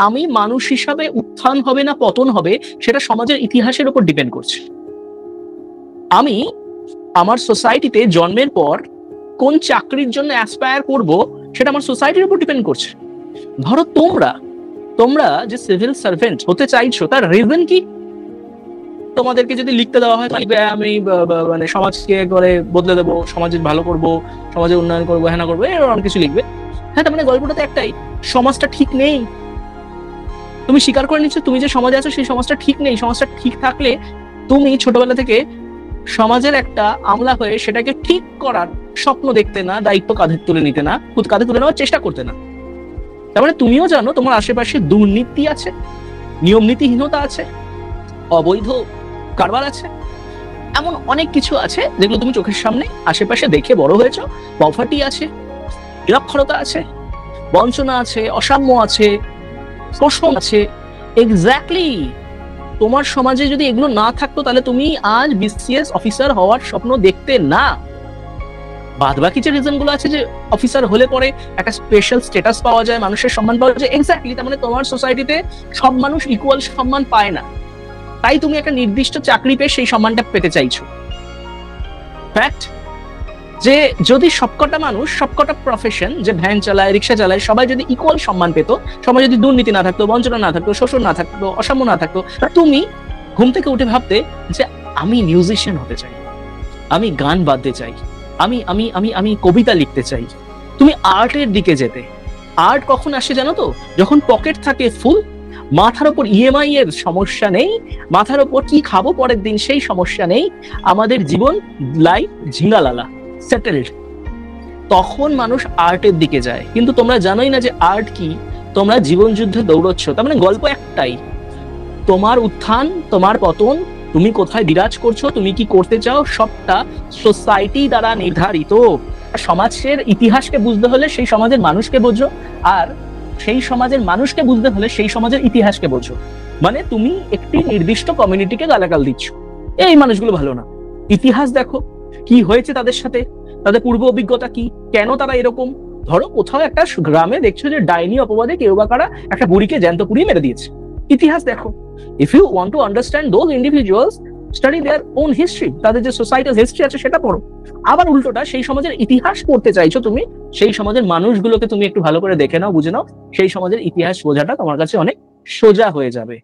আমি মানুষ হিসাবে উত্থান হবে না পতন হবে সেটা সমাজের ইতিহাসের উপর ডিপেন্ড করছে। আমি আমার সোসাইটিতে জন্মের পর কোন চাকরির জন্য অ্যাসপায়ার করব সেটা আমার সোসাইটির উপর ডিপেন্ড করছে। ধরো তোমরা যে সিভিল সার্ভেন্ট হতে চাইছো তার রিজন কি? তোমাদেরকে যদি লিখতে দেওয়া হয় আমি মানে সমাজকে করে বদলে দেবো, সমাজের ভালো করব, সমাজের উন্নয়ন করবো, হ্যাঁ করবো, এরকম অনেক কিছু লিখবে। হ্যাঁ, তার মানে গল্পটা তো একটাই, সমাজটা ঠিক নেই। তুমি স্বীকার করে নিচ্ছ তুমি যে সমাজে আছো সেই সমাজটা ঠিক নেই। সমাজটা ঠিক থাকলে তুমি ছোটবেলা থেকে সমাজের একটা আমলা হয়ে সেটাকে ঠিক করার স্বপ্ন দেখতে না, দায়িত্ব কাঁধে তুলে নিতে না, কাঁধে তুলে নেওয়ার চেষ্টা করতে না। তার মানে তুমিও জানো তোমার আশেপাশে দুর্নীতি আছে, নিয়ম নীতিহীনতা আছে, অবৈধ কারবার আছে, এমন অনেক কিছু আছে যেগুলো তুমি চোখের সামনে আশেপাশে দেখে বড় হয়েছো। পভার্টি আছে, নিরক্ষরতা আছে, বঞ্চনা আছে, অসাম্য আছে, শোষণ আছে। এক্স্যাক্টলি, তোমার সমাজে যদি এগুলো না থাকতো তাহলে তুমি আজ বিসিএস অফিসার হওয়ার স্বপ্ন দেখতে না। বাদ বাকি যে রিজন গুলো আছে যে অফিসার হলে পরে একটা স্পেশাল স্ট্যাটাস পাওয়া যায়, মানুষের সম্মান পাওয়া যায়, এক্স্যাক্টলি তার মানে তোমার সোসাইটিতে সব মানুষ ইকুয়াল সম্মান পায় না, তাই তুমি একটা নির্দিষ্ট চাকরি পেয়ে সেই সম্মানটা পেতে চাইছো। ফ্যাক্ট যে যদি সবকটা মানুষ, সবকটা প্রফেশন, যে ভ্যান চালায়, রিক্সা চালায়, সবাই যদি ইকুয়াল সম্মান পেত, সবাই যদি দুর্নীতি না থাকতো, বঞ্চনা না থাকতো, শোষণ না থাকতো, অসাম্য না থাকতো, তুমি ঘুম থেকে উঠে ভাবতে যে আমি মিউজিশিয়ান হতে চাই, আমি গান বাজতে চাই, আমি আমি আমি আমি কবিতা লিখতে চাই, তুমি আর্টের দিকে যেতে। আর্ট কখন আসে জানো তো? যখন পকেট থাকে ফুল, মাথার উপর ইএমআই এর সমস্যা নেই, মাথার উপর কি খাবো পরের দিন সেই সমস্যা নেই, আমাদের জীবন লাইফ ঝিঙ্গালালা সেটেলড, তখন মানুষ আর্টের দিকে যায়। কিন্তু তোমরা জানোই না যে আর্ট কি, তোমরা জীবন যুদ্ধে দৌড়চ্ছ। তার মানে গল্প একটাই, তোমার উত্থান, তোমার পতন, তুমি কোথায় বিরাজ করছো, তুমি কি করতে চাও, সবটা সোসাইটি দ্বারা নির্ধারিত। সমাজের ইতিহাসকে বুঝতে হলে সেই সমাজের মানুষকে বোঝো, আর সেই সমাজের মানুষকে বুঝতে হলে সেই সমাজের ইতিহাসকে বোঝো। মানে তুমি একটি নির্দিষ্ট কমিউনিটিকে গালাগাল দিচ্ছ, এই মানুষগুলো ভালো না, ইতিহাস দেখো কি হয়েছে তাদের সাথে, তাদের পূর্ব অভিজ্ঞতা কি, কেন তারা এরকম। ধরো কোথাও একটা গ্রামে দেখছো যে ডাইনি অপবাদে কেউ বা কারা একটা বুড়িকে জ্যান্ত পুড়িয়ে মেরে দিয়েছে, ইতিহাস দেখো। If you want to understand those individuals, study their own history, তাদের যে সোসাইটাল হিস্ট্রি আছে সেটা পড়ো। আবার উল্টোটা, সেই সমাজের ইতিহাস পড়তে চাইছো তুমি, সেই সমাজের মানুষগুলোকে তুমি একটু ভালো করে দেখে নাও, বুঝে নাও, সেই সমাজের ইতিহাস বোঝাটা তোমার কাছে অনেক সোজা হয়ে যাবে।